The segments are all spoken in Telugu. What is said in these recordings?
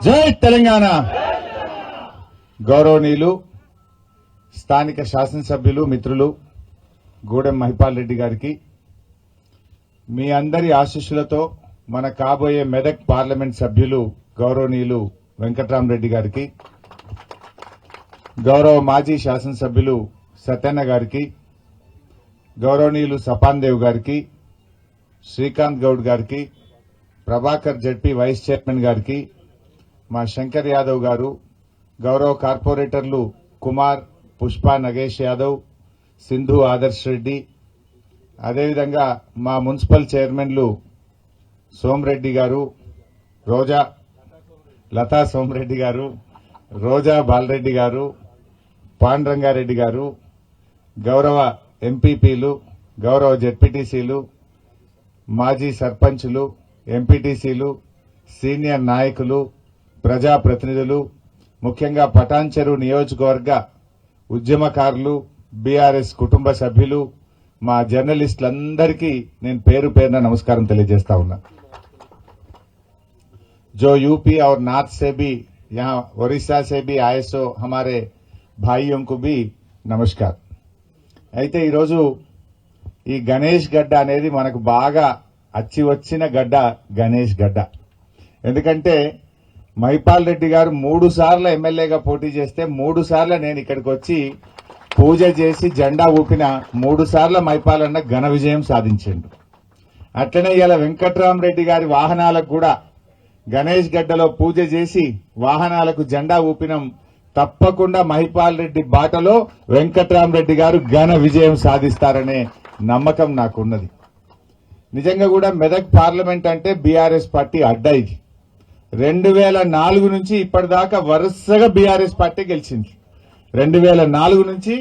జై తెలంగాణ. గౌరవనీయులు స్థానిక శాసనసభ్యులు మిత్రులు గూడెం మహిపాల్ రెడ్డి గారికి మీ అందరి ఆశీస్సులతో మన కాబోయే మెదక్ పార్లమెంట్ సభ్యులు గౌరవనీయులు వెంకట్రామరెడ్డి గారికి, గౌరవ మాజీ శాసనసభ్యులు సత్యన్న గారికి, గౌరవనీయులు సపాన్ దేవ్ గారికి, శ్రీకాంత్ గౌడ్ గారికి, ప్రభాకర్ జడ్పీ వైస్ చైర్మన్ గారికి, మా శంకర్ యాదవ్ గారు, గౌరవ కార్పొరేటర్లు కుమార్, పుష్ప, నగేష్ యాదవ్, సింధు ఆదర్శ్ రెడ్డి, అదేవిధంగా మా మున్సిపల్ చైర్మన్లు సోమరెడ్డి గారు, రోజా లతా సోమరెడ్డి గారు, రోజా బాలరెడ్డి గారు, పాండురంగారెడ్డి గారు, గౌరవ ఎంపీపీలు, గౌరవ జెడ్పీటీసీలు, మాజీ సర్పంచులు, ఎంపీటీసీలు, సీనియర్ నాయకులు, ప్రజాప్రతినిధులు, ముఖ్యంగా పటాన్చెరు నియోజకవర్గ ఉద్యమకారులు, బీఆర్ఎస్ కుటుంబ సభ్యులు, మా జర్నలిస్టులందరికీ నేను పేరు పేరున నమస్కారం తెలియజేస్తా ఉన్నా. जो यूपी और नॉर्थ से भी यहाँ ओडिशा से भी आए सो हमारे भाइयों को भी నమస్కారం. అయితే ఈరోజు ఈ గణేష్ గడ్డ అనేది మనకు బాగా అచ్చి వచ్చిన గడ్డ గణేష్ గడ్డ. ఎందుకంటే మహిపాల్ రెడ్డి గారు 3 సార్లు ఎమ్మెల్యేగా పోటీ చేస్తే 3 సార్లు నేను ఇక్కడికి వచ్చి పూజ చేసి జెండా ఊపిన 3 సార్లు మహిపాల్ అన్న ఘన విజయం సాధించిండు. అట్లనే ఇలా వెంకట్రామరెడ్డి గారి వాహనాలకు కూడా గణేష్ గడ్డలో పూజ చేసి వాహనాలకు జెండా ఊపినం. తప్పకుండా మహిపాల్ రెడ్డి బాటలో వెంకట్రామరెడ్డి గారు ఘన విజయం సాధిస్తారనే నమ్మకం నాకున్నది. నిజంగా కూడా మెదక్ పార్లమెంట్ అంటే బీఆర్ఎస్ పార్టీ అడ్డా. ఇది 2004 నుంచి ఇప్పటిదాకా వరుసగా బీఆర్ఎస్ పార్టీ గెలిచింది. 2004 నుంచి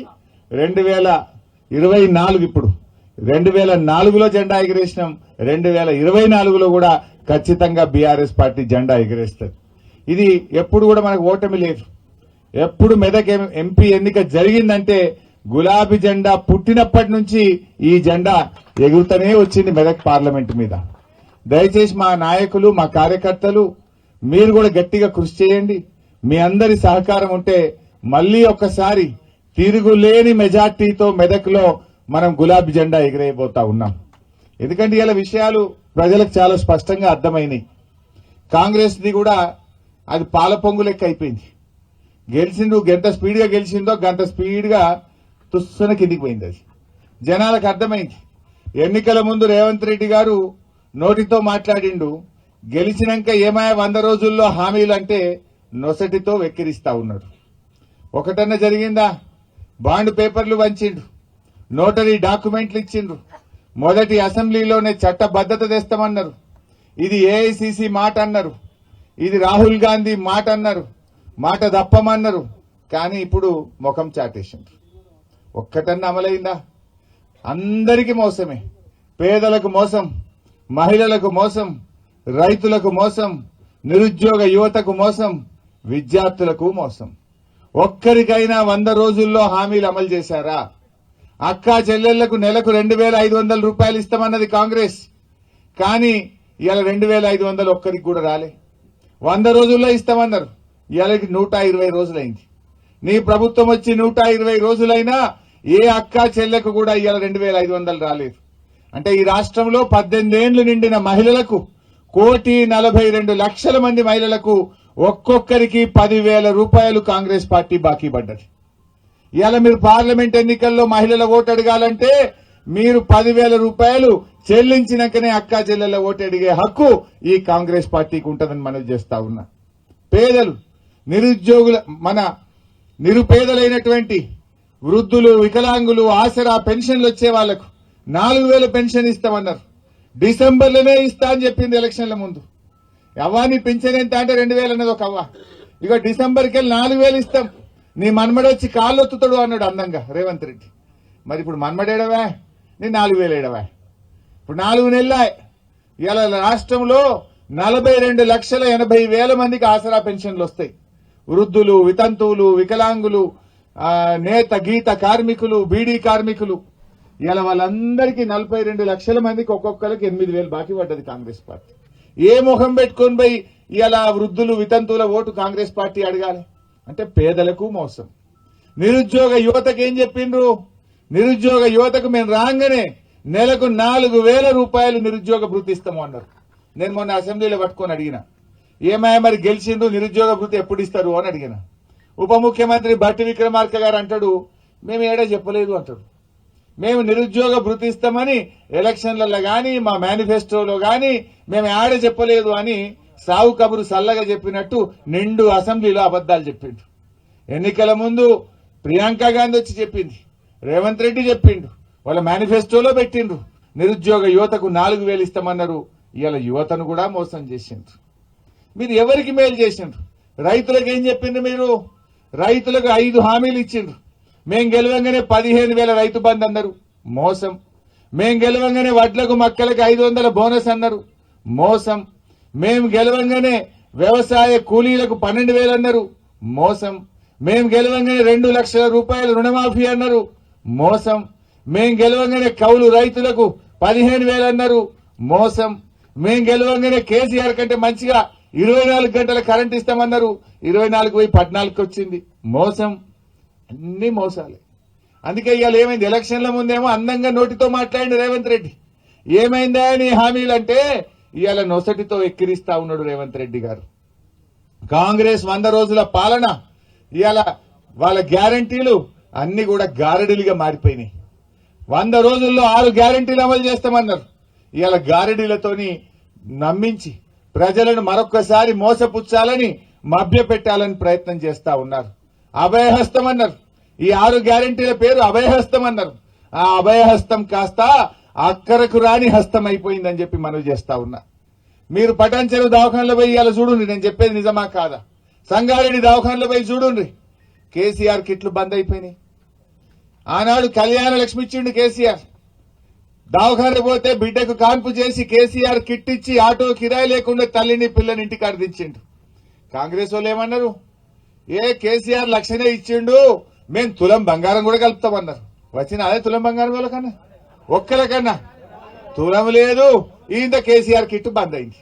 2024 ఇప్పుడు 2004లో జెండా ఎగిరేసినాం. 2024లో కూడా ఖచ్చితంగా బీఆర్ఎస్ పార్టీ జెండా ఎగిరేస్తుంది. ఇది ఎప్పుడు కూడా మనకు ఓటమి లేదు. ఎప్పుడు మెదక్ ఎంపీ ఎన్నిక జరిగిందంటే గులాబీ జెండా పుట్టినప్పటి నుంచి ఈ జెండా ఎగురుతూనే వచ్చింది మెదక్ పార్లమెంట్ మీద. దయచేసి మా నాయకులు, మా కార్యకర్తలు మీరు కూడా గట్టిగా కృషి చేయండి. మీ అందరి సహకారం ఉంటే మళ్లీ ఒక్కసారి తిరుగులేని మెజార్టీతో మెదక్లో మనం గులాబీ జెండా ఎగిరేయబోతా ఉన్నాం. ఎందుకంటే ఇలా విషయాలు ప్రజలకు చాలా స్పష్టంగా అర్థమైనాయి. కాంగ్రెస్ ది కూడా అది పాల పొంగు లెక్క అయిపోయింది. గెలిచిండు, ఎంత స్పీడ్ గా గెలిచిందో గంట స్పీడ్ గా తుస్సున కిందికి పోయింది. అది జనాలకు అర్థమైంది. ఎన్నికల ముందు రేవంత్ రెడ్డి గారు నోటితో మాట్లాడిండు, గెలిచినాక ఏమాయా 100 రోజుల్లో హామీలు అంటే నొసటితో వెక్కిరిస్తా ఉన్నాడు. ఒకటన్నా జరిగిందా? బాండ్ పేపర్లు వంచిండు, నోటరీ డాక్యుమెంట్లు ఇచ్చిండ్రు, మొదటి అసెంబ్లీలోనే చట్టబద్దత తెస్తామన్నారు. ఇది ఏఐసిసి మాట అన్నారు, ఇది రాహుల్ గాంధీ మాట అన్నారు, మాట తప్పమన్నారు. కానీ ఇప్పుడు ముఖం చాటేసిండ్రు. ఒక్కటన్నా అమలైందా? అందరికీ మోసమే. పేదలకు మోసం, మహిళలకు మోసం, రైతులకు మోసం, నిరుద్యోగ యువతకు మోసం, విద్యార్థులకు మోసం. ఒక్కరికైనా 100 రోజుల్లో హామీలు అమలు చేశారా? అక్కా చెల్లెళ్లకు నెలకు 2500 రూపాయలు ఇస్తామన్నది కాంగ్రెస్. కానీ ఇవాళ 2500 ఒక్కరికి కూడా రాలే. 100 రోజుల్లో ఇస్తామన్నారు, ఇవాళకి 120 రోజులైంది. నీ ప్రభుత్వం వచ్చి 120 రోజులైనా ఏ అక్కా చెల్లెకు కూడా ఇవాళ 2500 రాలేదు. అంటే ఈ రాష్ట్రంలో 18 ఏళ్లు నిండిన మహిళలకు 1,42,00,000 మంది మహిళలకు ఒక్కొక్కరికి 10,000 రూపాయలు కాంగ్రెస్ పార్టీ బాకీ పడ్డది. ఇవాళ మీరు పార్లమెంట్ ఎన్నికల్లో మహిళల ఓటు అడగాలంటే మీరు 10,000 రూపాయలు చెల్లించినాకనే అక్కా చెల్లెల ఓటు అడిగే హక్కు ఈ కాంగ్రెస్ పార్టీకి ఉంటుందని మనం చేస్తా ఉన్నా. పేదలు, నిరుద్యోగుల, మన నిరుపేదలైనటువంటి వృద్ధులు, వికలాంగులు, ఆసరా పెన్షన్లు వచ్చే వాళ్లకు 4,000 పెన్షన్ ఇస్తామన్నారు. డిసెంబర్లోనే ఇస్తా అని చెప్పింది ఎలక్షన్ల ముందు. అవ్వాని పెన్షన్ ఎంత అంటే 2,000 అన్నది ఒక అవ్వ. ఇక డిసెంబర్కి వెళ్ళి 4,000 ఇస్తాం, నీ మన్మడొచ్చి కాళ్ళొత్తుతాడు అన్నాడు అందంగా రేవంత్ రెడ్డి. మరి ఇప్పుడు మన్మడేడవా, నీ 4,000 ఏడవా? ఇప్పుడు 4 నెలల ఇలా రాష్ట్రంలో 42,80,000 మందికి ఆసరా పెన్షన్లు వస్తాయి. వృద్ధులు, వితంతువులు, వికలాంగులు, నేత గీత కార్మికులు, బీడీ కార్మికులు, ఇలా వాళ్ళందరికీ 42 లక్షల మందికి ఒక్కొక్కరికి 8,000 బాకీ పడ్డది కాంగ్రెస్ పార్టీ. ఏ ముఖం పెట్టుకొని పోయి ఇలా వృద్ధులు వితంతువుల ఓటు కాంగ్రెస్ పార్టీ అడగాలి అంటే పేదలకు మోసం. నిరుద్యోగ యువతకు ఏం చెప్పిండ్రు? నిరుద్యోగ యువతకు మేము రాగానే నెలకు 4,000 రూపాయలు నిరుద్యోగ భృతి ఇస్తాము అన్నారు. నేను మొన్న అసెంబ్లీలో పట్టుకొని అడిగిన, ఏమయ్య మరి గెలిచిండ్రు నిరుద్యోగ భృతి ఎప్పుడు ఇస్తారు అని అడిగిన. ఉప ముఖ్యమంత్రి భట్టి విక్రమార్క గారు అంటాడు, మేము ఏడా చెప్పలేదు అంటాడు. మేము నిరుద్యోగ భృతి ఇస్తామని ఎలక్షన్లలో గాని మా మేనిఫెస్టోలో గాని మేము ఏడ చెప్పలేదు అని సావు కబురు సల్లగా చెప్పినట్టు నిండు అసెంబ్లీలో అబద్దాలు చెప్పిండు. ఎన్నికల ముందు ప్రియాంక గాంధీ వచ్చి చెప్పింది, రేవంత్ రెడ్డి చెప్పిండు, వాళ్ళ మేనిఫెస్టోలో పెట్టిండ్రు నిరుద్యోగ యువతకు 4,000 ఇస్తామన్నారు. ఇవాళ యువతను కూడా మోసం చేసిండ్రు. మీరు ఎవరికి మేలు చేసిండ్రు? రైతులకు ఏం చెప్పిండ్రు? మీరు రైతులకు 5 హామీలు ఇచ్చిండ్రు. మేం గెలవంగానే 15,000 రైతు బంధు అన్నారు, మోసం. మేం గెలవంగానే వడ్లకు మక్కలకు 500 బోనస్ అన్నారు, మోసం. మేం గెలవంగానే వ్యవసాయ కూలీలకు 12,000 అన్నారు, మోసం. మేం గెలవంగానే 2 లక్షల రూపాయలు రుణమాఫీ అన్నారు, మోసం. మేం గెలవంగానే కౌలు రైతులకు 15,000 అన్నారు, మోసం. మేం గెలవంగానే కేసీఆర్ కంటే మంచిగా 24 గంటల కరెంట్ ఇస్తామన్నారు, 24 పోయి 14కి వచ్చింది, మోసం. అన్ని మోసాలే. అందుకే ఇవాళ ఏమైంది? ఎలక్షన్ల ముందేమో అందంగా నోటితో మాట్లాడింది రేవంత్ రెడ్డి. ఏమైందా నీ హామీలంటే ఇవాళ నొసటితో ఎక్కిరిస్తా ఉన్నాడు రేవంత్ రెడ్డి గారు. కాంగ్రెస్ 100 రోజుల పాలన ఇవాళ వాళ్ళ గ్యారంటీలు అన్ని కూడా గారడీలుగా మారిపోయినాయి. 100 రోజుల్లో 6 గ్యారంటీలు అమలు చేస్తామన్నారు. ఇవాళ గారడీలతోని నమ్మించి ప్రజలను మరొక్కసారి మోసపుచ్చాలని మభ్యపెట్టాలని ప్రయత్నం చేస్తా ఉన్నారు. అభయహస్తం అన్నారు. ఈ 6 గ్యారంటీల పేరు అభయహస్తం అన్నారు. ఆ అభయహస్తం కాస్త అక్కరకు రాని హస్తం అయిపోయిందని చెప్పి మనవి చేస్తా ఉన్నా. మీరు పటాన్చెరు దవాఖానలో పోయి ఇవాళ చూడండి, నేను చెప్పేది నిజమా కాదా. సంగారెడ్డి దవాఖానలో పోయి చూడండి, కేసీఆర్ కిట్లు బంద్ అయిపోయినాయి. ఆనాడు కళ్యాణ లక్ష్మి ఇచ్చిండు కేసీఆర్. దవాఖాన పోతే బిడ్డకు కాన్పు చేసి కేసీఆర్ కిట్ ఇచ్చి ఆటో కిరాయి లేకుండా తల్లిని పిల్లని ఇంటికి దించిండు. కాంగ్రెస్ వాళ్ళు ఏమన్నారు? కేసీఆర్ లక్షనే ఇచ్చిండు, మేం తులం బంగారం కూడా కలుపుతామన్నారు. వచ్చిన అదే తులం బంగారం వాళ్ళకన్నా ఒక్కరికన్నా తులం లేదు. ఇంత కేసీఆర్ కిట్టు బంద్ అయింది.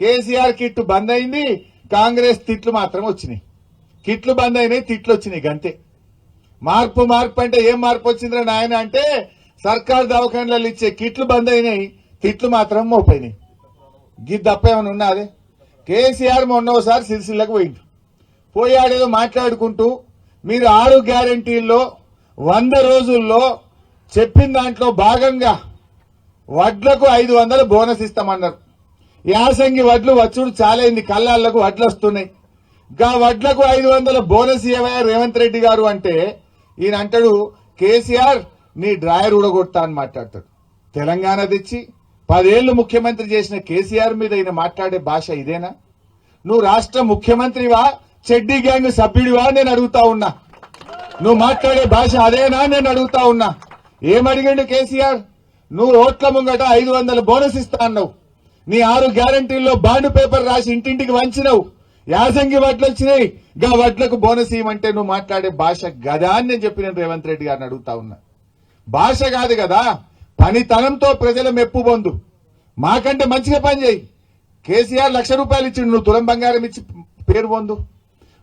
కేసీఆర్ కిట్టు బంద్ అయింది, కాంగ్రెస్ తిట్లు మాత్రం వచ్చినాయి. కిట్లు బంద్ అయినాయి, తిట్లు వచ్చినాయి, గంతే. మార్పు అంటే ఏం మార్పు వచ్చిందిరా నాయన అంటే సర్కార్ దవాఖానలలో ఇచ్చే కిట్లు బంద్ అయినాయి, తిట్లు మాత్రం మోపోయినాయి. గిద్ద తప్ప ఏమైనా ఉన్నదే? కేసీఆర్ మొన్నోసారి సిరిసిల్లకు పోయిండు. పోయాడేదో మాట్లాడుకుంటూ మీరు 6 గ్యారంటీల్లో 100 రోజుల్లో చెప్పిన దాంట్లో భాగంగా వడ్లకు 500 బోనస్ ఇస్తామన్నారు. యాసంగి వడ్లు వచ్చుడు చాలైంది, కళ్ళాళ్లకు వడ్లు వస్తున్నాయి. గా వడ్లకు 500 బోనస్ ఇవ్వయా రేవంత్ రెడ్డి గారు అంటే ఈయన అంటాడు, కేసీఆర్ నీ డ్రాయర్ ఊడగొడతా అని మాట్లాడతాడు. తెలంగాణ తెచ్చి 10 ఏళ్లు ముఖ్యమంత్రి చేసిన కేసీఆర్ మీద ఈయన మాట్లాడే భాష ఇదేనా? నువ్వు రాష్ట్ర ముఖ్యమంత్రివా, చెడ్డీ గ్యాంగ్ సభ్యుడివా నేను అడుగుతా ఉన్నా. నువ్వు మాట్లాడే భాష అదేనా నేను అడుగుతా ఉన్నా. ఏమడిగిండు కేసీఆర్? నువ్వు ఓట్ల ముంగట 500 బోనస్ ఇస్తా అన్నావు. నీ 6 గ్యారంటీల్లో బాండ్ పేపర్ రాసి ఇంటింటికి వంచినవు. యాసంగి వడ్లు వచ్చినాయి, గా వడ్లకు బోనస్ ఇవ్వమంటే నువ్వు మాట్లాడే భాష గదా అని నేను చెప్పి నేను రేవంత్ రెడ్డి గారిని అడుగుతా ఉన్నా. భాష కాదు కదా, పనితనంతో ప్రజల మెప్పు పొందు. మాకంటే మంచిగా పని చేయి. కేసీఆర్ 1,00,000 రూపాయలు ఇచ్చిండు, నువ్వు తులం బంగారం ఇచ్చి పేరు పొందు.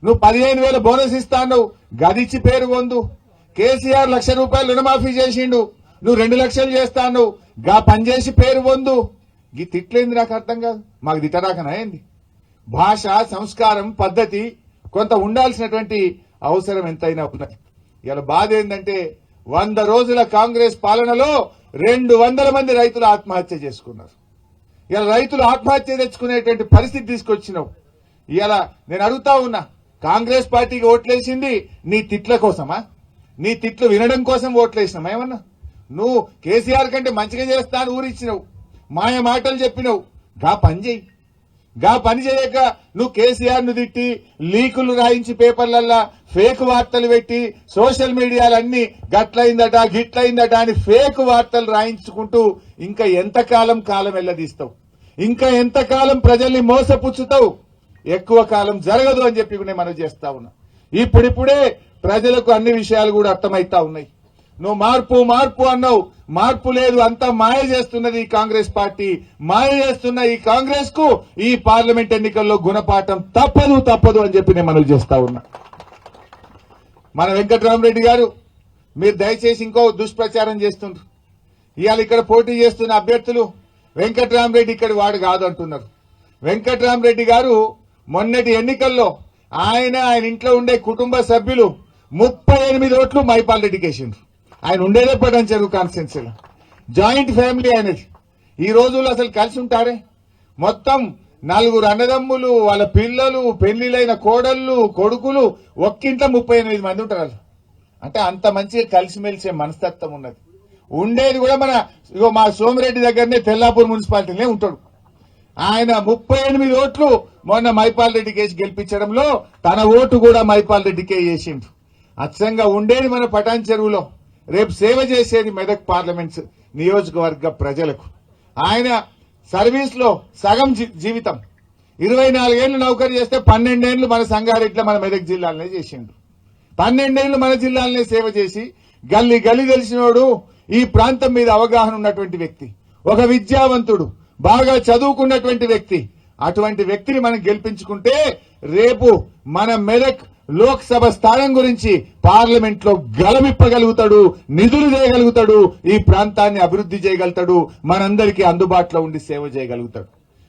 నువ్వు 15,000 బోనస్ ఇస్తా అన్నావు, గదిచ్చి పేరు పొందు. కేసీఆర్ 1,00,000 రూపాయలు రుణమాఫీ చేసిండు, నువ్వు 2 లక్షలు చేస్తా అన్నావు, గా పనిచేసి పేరు పొందు. ఈ తిట్లేంది నాకు అర్థం కాదు. మాకు తిట్టరాకనా ఏంది? భాష, సంస్కారం, పద్ధతి కొంత ఉండాల్సినటువంటి అవసరం ఎంతైనా ఉన్నది. ఇలా బాధ ఏంటంటే 100 రోజుల కాంగ్రెస్ పాలనలో 200 మంది రైతులు ఆత్మహత్య చేసుకున్నారు. ఇలా రైతులు ఆత్మహత్య తెచ్చుకునేటువంటి పరిస్థితి తీసుకొచ్చినావు. ఇలా నేను అడుగుతా ఉన్నా, కాంగ్రెస్ పార్టీకి ఓట్లేసింది నీ తిట్ల కోసమా? నీ తిట్లు వినడం కోసం ఓట్లేసినామా ఏమన్నా? నువ్వు కేసీఆర్ కంటే మంచిగా చేస్తా అని ఊరిచ్చినావు, మాయ మాటలు చెప్పినావు. గా పని చేయి. గా పని చేయక నువ్వు కేసీఆర్ ను తిట్టి లీకులు రాయించి పేపర్లల్లా ఫేక్ వార్తలు పెట్టి సోషల్ మీడియాలన్నీ గట్లయిందట గిట్లయిందట అని ఫేక్ వార్తలు రాయించుకుంటూ ఇంకా ఎంతకాలం కాలం వెళ్లదీస్తావు? ఇంకా ఎంతకాలం ప్రజల్ని మోసపుచ్చుతావు? ఎక్కువ కాలం జరగదు అని చెప్పి నేను మనం చేస్తా ఉన్నా. ఇప్పుడిప్పుడే ప్రజలకు అన్ని విషయాలు కూడా అర్థమైతా ఉన్నాయి. నువ్వు మార్పు మార్పు అన్నావు, మార్పు లేదు, అంతా మాయ చేస్తున్నది ఈ కాంగ్రెస్ పార్టీ. మాయ చేస్తున్న ఈ కాంగ్రెస్ కు ఈ పార్లమెంట్ ఎన్నికల్లో గుణపాఠం తప్పదు అని చెప్పి నేను మనవి చేస్తా ఉన్నా. మన వెంకట్రామరెడ్డి గారు, మీరు దయచేసి ఇంకో దుష్ప్రచారం చేస్తుండ్రు. ఇవాళ ఇక్కడ పోటీ చేస్తున్న అభ్యర్థులు వెంకట్రామరెడ్డి ఇక్కడ వాడు కాదు అంటున్నారు. వెంకట్రామరెడ్డి గారు మొన్నటి ఎన్నికల్లో ఆయన ఇంట్లో ఉండే కుటుంబ సభ్యులు 38 ఓట్లు మైపాల్ రెడ్డికి వేసిండ్రు. ఆయన ఉండేదే పడని చెరువు కాన్స్టిట్యున్సీలో. జాయింట్ ఫ్యామిలీ ఆయనది. ఈ రోజుల్లో అసలు కలిసి ఉంటారే? మొత్తం 4 అన్నదమ్ములు, వాళ్ళ పిల్లలు, పెళ్లిలైన కోడళ్లు, కొడుకులు, ఒక్కింట్లో 38 మంది ఉంటారు. అంటే అంత మంచిగా కలిసిమెలిసే మనస్తత్వం ఉన్నది. ఉండేది కూడా మా సోమిరెడ్డి దగ్గరనే తెల్లాపూర్ మున్సిపాలిటీనే ఉంటాడు. ఆయన 38 ఓట్లు మొన్న మైపాల్ రెడ్డికి వేసి గెలిపించడంలో తన ఓటు కూడా మైపాల్ రెడ్డికే వేసిండు. అచ్చంగా ఉండేది మన పటాన్ చెరువులో, రేపు సేవ చేసేది మెదక్ పార్లమెంట్ నియోజకవర్గ ప్రజలకు. ఆయన సర్వీస్ లో సగం జీవితం 24 ఏళ్లు నౌకరీ చేస్తే 12 ఏళ్లు మన సంగారెడ్డిలో మన మెదక్ జిల్లాలనే చేసిండు. 12 ఏళ్లు మన జిల్లాలనే సేవ చేసి గల్లీ తెలిసినోడు, ఈ ప్రాంతం మీద అవగాహన ఉన్నటువంటి వ్యక్తి, ఒక విద్యావంతుడు, బాగా చదువుకున్నటువంటి వ్యక్తి. అటువంటి వ్యక్తిని మనం గెలిపించుకుంటే రేపు మన మెదక్ లోక్సభ స్థానం గురించి పార్లమెంట్ లో గలమిప్పగలుగుతాడు, నిధులు చేయగలుగుతాడు, ఈ ప్రాంతాన్ని అభివృద్ధి చేయగలుగుతాడు, మనందరికీ అందుబాటులో ఉండి సేవ చేయగలుగుతాడు.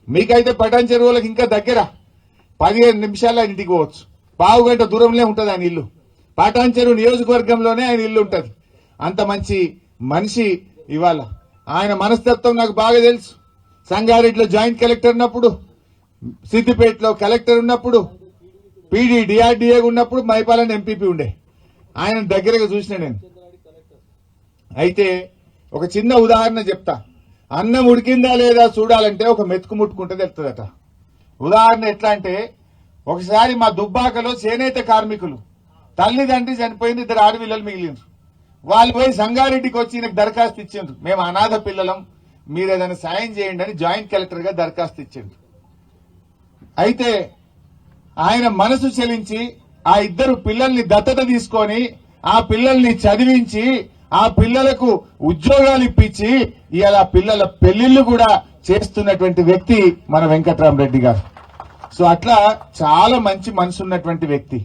మీకైతే పటాన్ చెరువులకు ఇంకా దగ్గర 15 నిమిషాల్లో ఇంటికి పోవచ్చు. పావుగంట దూరంలో ఉంటుంది ఆయన ఇల్లు. పటాన్ చెరువు నియోజకవర్గంలోనే ఆయన ఇల్లు ఉంటుంది. అంత మంచి మనిషి. ఇవాళ ఆయన మనస్తత్వం నాకు బాగా తెలుసు. సంగారెడ్డిలో జాయింట్ కలెక్టర్ ఉన్నప్పుడు, సిద్దిపేటలో కలెక్టర్ ఉన్నప్పుడు, పీడీ డిఆర్డీఏ ఉన్నప్పుడు మైపాలన్ ఎంపీపీ ఉండే. ఆయన దగ్గరగా చూసిన నేను. అయితే ఒక చిన్న ఉదాహరణ చెప్తా. అన్నం ఉడికిందా లేదా చూడాలంటే ఒక మెతుకు ముట్టుకుంటే తెలుస్తుందట. ఉదాహరణ ఎట్లా అంటే, ఒకసారి మా దుబ్బాకలో చేనేత కార్మికులు తల్లిదండ్రి చనిపోయింది, 2 ఆడపిల్లలు మిగిలిండ్రు. వాళ్ళు పోయి సంగారెడ్డికి వచ్చి ఈయనకు దరఖాస్తు ఇచ్చిండ్రు, మేము అనాథ పిల్లలం, మీరు ఏదైనా సాయం చేయండి అని జాయింట్ కలెక్టర్ గా దరఖాస్తు ఇచ్చిండ్రు. అయితే ఆయన మనసు చెలించి ఆ 2 పిల్లల్ని దత్తత తీసుకొని ఆ పిల్లల్ని చదివించి ఆ పిల్లలకు ఉద్యోగాలు ఇప్పించి ఇవాళ పిల్లల పెళ్లిళ్లు కూడా చేస్తున్నటువంటి వ్యక్తి మన వెంకట్రామరెడ్డి గారు. సో అట్లా చాలా మంచి మనసు ఉన్నటువంటి వ్యక్తి.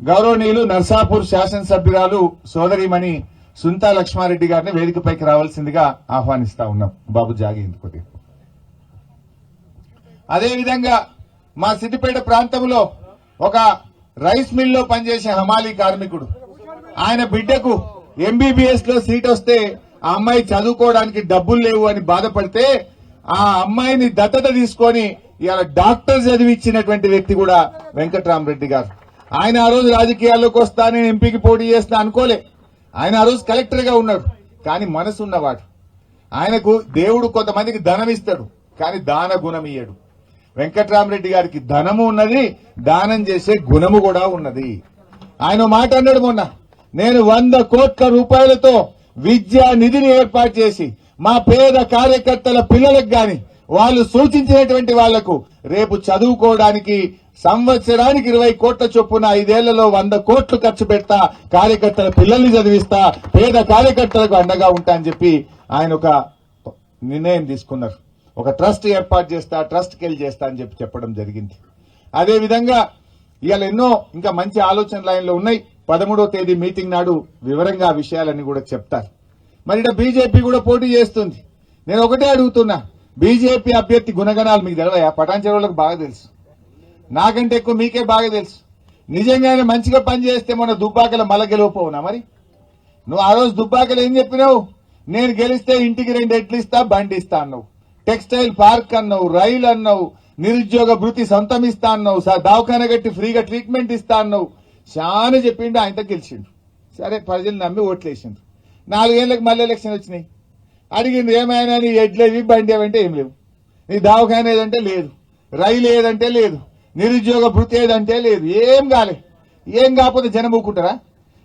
గౌరవనీయులు నర్సాపూర్ శాసనసభ్యురాలు సోదరిమణి సుంతా లక్ష్మారెడ్డి గారిని వేదికపైకి రావాల్సిందిగా ఆహ్వానిస్తా ఉన్నాం. బాబు జాగి ఇందుకోటి. అదేవిధంగా మా సిద్దిపేట ప్రాంతంలో ఒక రైస్ మిల్ లో పనిచేసే హమాలీ కార్మికుడు, ఆయన బిడ్డకు ఎంబీబీఎస్ లో సీట్ వస్తే ఆ అమ్మాయి చదువుకోవడానికి డబ్బులు లేవు అని బాధపడితే ఆ అమ్మాయిని దత్తత తీసుకొని ఇవాళ డాక్టర్ చదివించినటువంటి వ్యక్తి కూడా వెంకట్రామరెడ్డి గారు. ఆయన ఆ రోజు రాజకీయాల్లోకి వస్తా, నేను ఎంపీకి పోటీ చేస్తా అనుకోలే. ఆయన ఆ రోజు కలెక్టర్ గా ఉన్నాడు. కానీ మనసు ఉన్నవాడు. ఆయనకు దేవుడు కొంతమందికి ధనం ఇస్తాడు, కానీ దాన గుణం ఇయ్యడు. వెంకట్రామరెడ్డి గారికి ధనము ఉన్నది, దానం చేసే గుణము కూడా ఉన్నది. ఆయన మాట అన్నాడు మొన్న, నేను 100 కోట్ల రూపాయలతో విద్యా నిధిని ఏర్పాటు చేసి మా పేద కార్యకర్తల పిల్లలకు గాని వాళ్ళు సూచించినటువంటి వాళ్లకు రేపు చదువుకోవడానికి సంవత్సరానికి 20 కోట్ల చొప్పున 5 ఏళ్లలో 100 కోట్లు ఖర్చు పెడతా, కార్యకర్తల పిల్లల్ని చదివిస్తా, పేద కార్యకర్తలకు అండగా ఉంటా అని చెప్పి ఆయన ఒక నిర్ణయం తీసుకున్నారు. ఒక ట్రస్ట్ ఏర్పాటు చేస్తా, ట్రస్ట్కి వెళ్ళి చేస్తా అని చెప్పడం జరిగింది. అదేవిధంగా ఇవాళ ఎన్నో ఇంకా మంచి ఆలోచన లైన్లో ఉన్నాయి. 13వ తేదీ మీటింగ్ నాడు వివరంగా ఆ విషయాలన్నీ కూడా చెప్తారు. మరి ఇక్కడ బీజేపీ కూడా పోటీ చేస్తుంది. నేను ఒకటే అడుగుతున్నా, బీజేపీ అభ్యర్థి గుణగణాలు మీకు తెలియదా? పటాన్ చెరువులకు బాగా తెలుసు, నాకంటే ఎక్కువ మీకే బాగా తెలుసు. నిజంగానే మంచిగా పనిచేస్తే మొన్న దుబ్బాకల మళ్ళా గెలవపోవునా? మరి నువ్వు ఆ రోజు దుబ్బాకలు ఏం చెప్పినావు? నేను గెలిస్తే ఇంటికి 2 ఎడ్లు ఇస్తా, బండి ఇస్తా అన్నావు, టెక్స్టైల్ పార్క్ అన్నావు, రైలు అన్నావు, నిరుద్యోగ భృతి సొంతం ఇస్తా అన్నావు, దవాఖాన కట్టి ఫ్రీగా ట్రీట్మెంట్ ఇస్తా అన్నావు. చాలా చెప్పిండు, ఆయనతో గెలిచిండు. సరే, ప్రజలు నమ్మి ఓట్లేసిండ్రు. 4 ఏళ్లకు మళ్ళీ ఎలక్షన్ వచ్చినాయి. అడిగింది, ఏమైనా నీ ఎడ్లేవి బండి ఏమంటే ఏం లేవు, నీ దవాఖాన ఏదంటే లేదు, రైలు ఏదంటే లేదు, నిరుద్యోగ భృతి ఏదంటే లేదు, ఏం కాలే. ఏం కాకపోతే జనం ఊకుంటారా?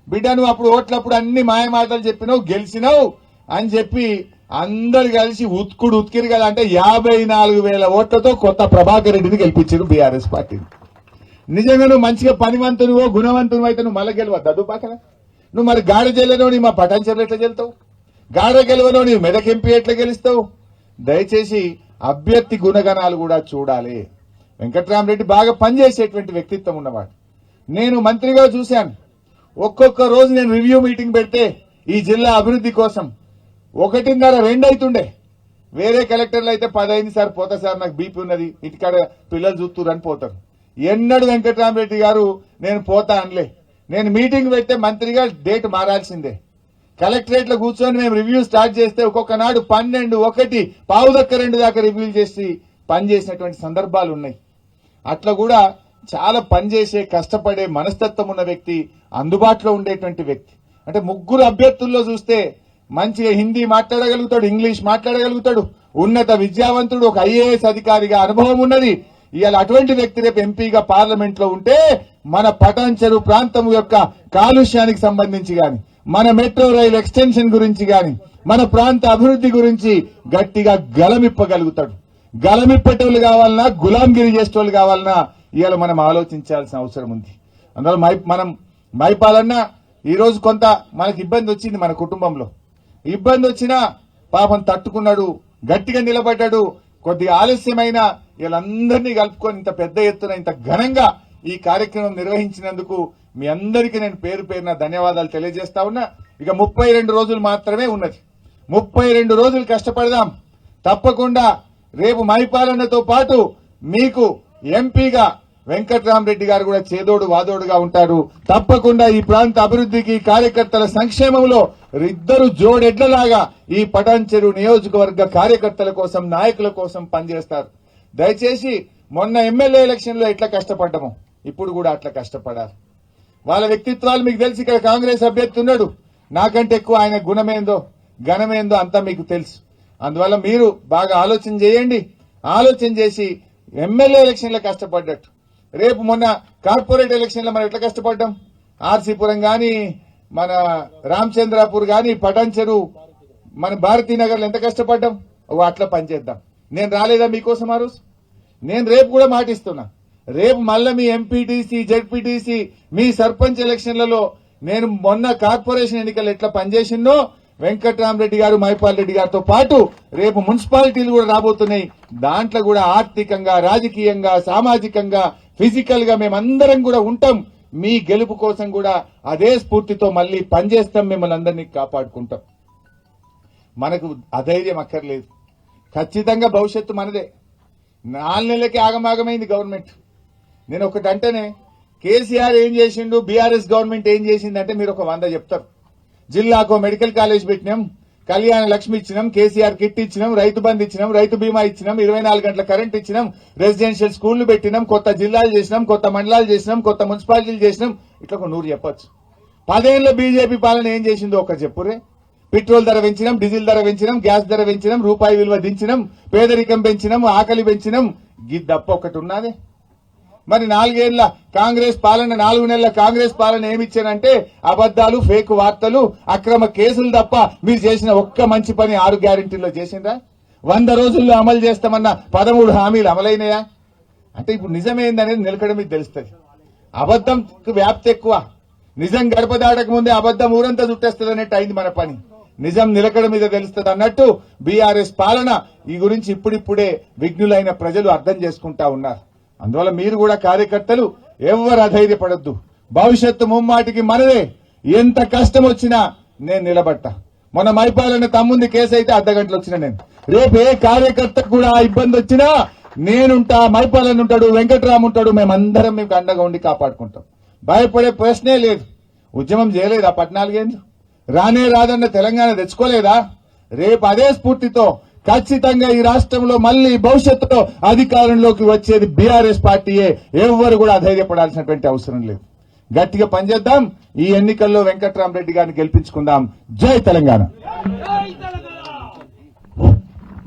బిడ్డ నువ్వు అప్పుడు ఓట్లప్పుడు అన్ని మాయ మాటలు చెప్పినావు, గెలిచినావు అని చెప్పి అందరు కలిసి ఉత్కిరు కదా అంటే 54,000 ఓట్లతో కొత్త ప్రభాకర్ రెడ్డిని గెలిపించారు బీఆర్ఎస్ పార్టీని. నిజంగా నువ్వు మంచిగా పనివంతునివో గుణవంతునివో అయితే నువ్వు మళ్ళీ గెలవద్దా దుబ్బాకల? నువ్వు మరి గాడ జల్లెనోని మా పటాన్చెర్లు ఎట్లా గెలుతావు? గాడ గెలవనోని మెదక్ ఎంపీ ఎట్లా గెలుస్తావు? దయచేసి అభ్యర్థి గుణగణాలు కూడా చూడాలి. వెంకట్రామరెడ్డి బాగా పనిచేసేటువంటి వ్యక్తిత్వం ఉన్నవాడు. నేను మంత్రిగా చూశాను. ఒక్కొక్క రోజు నేను రివ్యూ మీటింగ్ పెడితే ఈ జిల్లా అభివృద్ధి కోసం 1:30-2 అవుతుండే. వేరే కలెక్టర్లు అయితే 10 అయింది సార్, పోతా సార్ నాకు బీపీ ఉన్నది, ఇంటికాడ పిల్లలు చూస్తున్నారు అని పోతారు. ఎన్నడూ వెంకట్రామరెడ్డి గారు నేను పోతా అనలే. నేను మీటింగ్ పెడితే మంత్రిగా డేట్ మారాల్సిందే. కలెక్టరేట్ లో కూర్చొని మేము రివ్యూ స్టార్ట్ చేస్తే ఒక్కొక్క నాడు 12, 1, 1:15 దాకా రివ్యూలు చేసి పనిచేసినటువంటి సందర్భాలు ఉన్నాయి. అట్లా కూడా చాలా పనిచేసే కష్టపడే మనస్తత్వం ఉన్న వ్యక్తి, అందుబాటులో ఉండేటువంటి వ్యక్తి. అంటే ముగ్గురు అభ్యర్థుల్లో చూస్తే మంచిగా హిందీ మాట్లాడగలుగుతాడు, ఇంగ్లీష్ మాట్లాడగలుగుతాడు, ఉన్నత విద్యావంతుడు, ఒక ఐఏఎస్ అధికారిగా అనుభవం ఉన్నది. ఇవాళ అటువంటి వ్యక్తి రేపు ఎంపీగా పార్లమెంట్ లో ఉంటే మన పటాన్చెరు ప్రాంతం యొక్క కాలుష్యానికి సంబంధించి గాని, మన మెట్రో రైల్ ఎక్స్టెన్షన్ గురించి గాని, మన ప్రాంత అభివృద్ధి గురించి గట్టిగా గలమిప్పగలుగుతాడు. గలమిప్పేటోళ్ళు కావాలన్నా, గులాంగిరి చేసేటోళ్ళు కావాలన్నా ఇవాళ మనం ఆలోచించాల్సిన అవసరం ఉంది. అందువల్ల మనం మైపాలన్న ఈ రోజు కొంత మనకి ఇబ్బంది వచ్చింది. మన కుటుంబంలో ఇబ్బంది వచ్చినా పాపం తట్టుకున్నాడు, గట్టిగా నిలబడ్డాడు. కొద్దిగా ఆలస్యమైన వీళ్ళందరినీ కలుపుకొని ఇంత పెద్ద ఎత్తున ఇంత ఘనంగా ఈ కార్యక్రమం నిర్వహించినందుకు మీ అందరికీ నేను పేరు పేరున ధన్యవాదాలు తెలియజేస్తా ఉన్నా. ఇక 32 రోజులు మాత్రమే ఉన్నది. 32 రోజులు కష్టపడదాం. తప్పకుండా రేపు మైపాలన్నతో పాటు మీకు ఎంపీగా వెంకట్రామరెడ్డి గారు కూడా చేదోడు వాదోడుగా ఉంటారు. తప్పకుండా ఈ ప్రాంత అభివృద్ధికి, కార్యకర్తల సంక్షేమంలో ఇద్దరు జోడెడ్లలాగా ఈ పటాన్చెరు నియోజకవర్గ కార్యకర్తల కోసం, నాయకుల కోసం పనిచేస్తారు. దయచేసి మొన్న ఎమ్మెల్యే ఎలక్షన్ లో ఎట్లా కష్టపడ్డామో ఇప్పుడు కూడా అట్లా కష్టపడాలి. వాళ్ళ వ్యక్తిత్వాలు మీకు తెలిసి, ఇక్కడ కాంగ్రెస్ అభ్యర్థి ఉన్నాడు, నాకంటే ఎక్కువ ఆయన గుణమేందో ఘనమేందో అంతా మీకు తెలుసు. అందువల్ల మీరు బాగా ఆలోచన చేయండి. ఆలోచన చేసి ఎమ్మెల్యే ఎలక్షన్ లో కష్టపడ్డట్టు రేపు మొన్న కార్పొరేట్ ఎలక్షన్ లో మనం ఎట్లా కష్టపడ్డాం, ఆర్సీపురం గాని, మన రామచంద్రాపూర్ గాని, పటాన్చెరు, మన భారతీనగర్ లో ఎంత కష్టపడ్డాం, అట్లా పనిచేద్దాం. నేను రాలేదా మీకోసం ఆ రోజు? నేను రేపు కూడా మాటిస్తున్నా. రేపు మళ్ళా మీ ఎంపీటీసీ, జెడ్పీటీసీ, మీ సర్పంచ్ ఎలక్షన్లలో నేను మొన్న కార్పొరేషన్ ఎన్నికలు ఎట్లా పనిచేసిందో వెంకట్రామరెడ్డి గారు, మైపాల్ రెడ్డి గారితో పాటు రేపు మున్సిపాలిటీలు కూడా రాబోతున్నాయి. దాంట్లో కూడా ఆర్థికంగా, రాజకీయంగా, సామాజికంగా, ఫిజికల్ గా మేమందరం కూడా ఉంటాం. మీ గెలుపు కోసం కూడా అదే స్ఫూర్తితో మళ్లీ పనిచేస్తాం. మిమ్మల్ని అందరినీ కాపాడుకుంటాం. మనకు అధైర్యం అక్కర్లేదు. ఖచ్చితంగా భవిష్యత్తు మనదే. 4 నెలలకే ఆగమాగమైంది గవర్నమెంట్. నేను ఒకటంటేనే కేసీఆర్ ఏం చేసిండు, బీఆర్ఎస్ గవర్నమెంట్ ఏం చేసిందంటే మీరు ఒక 100 చెప్తారు. జిల్లాకు మెడికల్ కాలేజ్ పెట్టినాం, కళ్యాణ లక్ష్మి ఇచ్చినాం, కేసీఆర్ కిట్ ఇచ్చినాం, రైతు బంధు ఇచ్చినాం, రైతు బీమా ఇచ్చినాం, 24 గంటల కరెంట్ ఇచ్చినాం, రెసిడెన్షియల్ స్కూళ్లు పెట్టినాం, కొత్త జిల్లాలు చేసినాం, కొత్త మండలాలు చేసినాం, కొత్త మున్సిపాలిటీలు చేసినాం. ఇట్లా ఒక 100 చెప్పొచ్చు. 10 ఏళ్ల బీజేపీ పాలన ఏం చేసిందో ఒక చెప్పురే. పెట్రోల్ ధర పెంచినాం, డీజిల్ ధర పెంచినాం, గ్యాస్ ధర పెంచినాం, రూపాయి విలువ దించినాం, పేదరికం పెంచినాం, ఆకలి పెంచినాం. గిద్దప్ప ఒకటి ఉన్నది. మరి 4 ఏళ్ల కాంగ్రెస్ పాలన, 4 నెలల కాంగ్రెస్ పాలన ఏమిచ్చానంటే అబద్దాలు, ఫేక్ వార్తలు, అక్రమ కేసులు తప్ప మీరు చేసిన ఒక్క మంచి పని 6 గ్యారెంటీల్లో చేసిందా? 100 రోజుల్లో అమలు చేస్తామన్న 13 హామీలు అమలైనయా? అంటే ఇప్పుడు నిజమేందనేది నిలకడ మీకు తెలుస్తుంది. అబద్దం వ్యాప్తి ఎక్కువ. నిజం గడప దాటక ముందే అబద్దం ఊరంతా చుట్టేస్తుంది అన్నట్టు అయింది మన పని. నిజం నిలకడ మీద తెలుస్తుంది అన్నట్టు బీఆర్ఎస్ పాలన ఈ గురించి ఇప్పుడిప్పుడే విఘ్నులైన ప్రజలు అర్థం చేసుకుంటా ఉన్నారు. అందువల్ల మీరు కూడా కార్యకర్తలు ఎవరు అధైర్యపడొద్దు. భవిష్యత్తు ముమ్మాటికి మనదే. ఎంత కష్టం వచ్చినా నేను నిలబడతా. మొన్న మైపాలన్న తమ్ముంది కేసు అయితే అర్ధగంటలు వచ్చిన నేను. రేపు ఏ కార్యకర్తకు కూడా ఇబ్బంది వచ్చినా నేనుంటా, మైపాలన్న ఉంటాడు, వెంకట్రామ్ ఉంటాడు, మేమందరం మీకు అండగా ఉండి కాపాడుకుంటాం. భయపడే ప్రశ్నే లేదు. ఉద్యమం చేయలేదా 14 ఏళ్ళు? రానే రాదన్న తెలంగాణ తెచ్చుకోలేదా? రేపు అదే స్ఫూర్తితో ఖచ్చితంగా ఈ రాష్ట్రంలో మళ్లీ భవిష్యత్తులో అధికారంలోకి వచ్చేది బీఆర్ఎస్ పార్టీయే. ఎవరు కూడా అధైర్యపడాల్సినటువంటి అవసరం లేదు. గట్టిగా పనిచేద్దాం. ఈ ఎన్నికల్లో వెంకట్రామరెడ్డి గారిని గెలిపించుకుందాం. జై తెలంగాణ.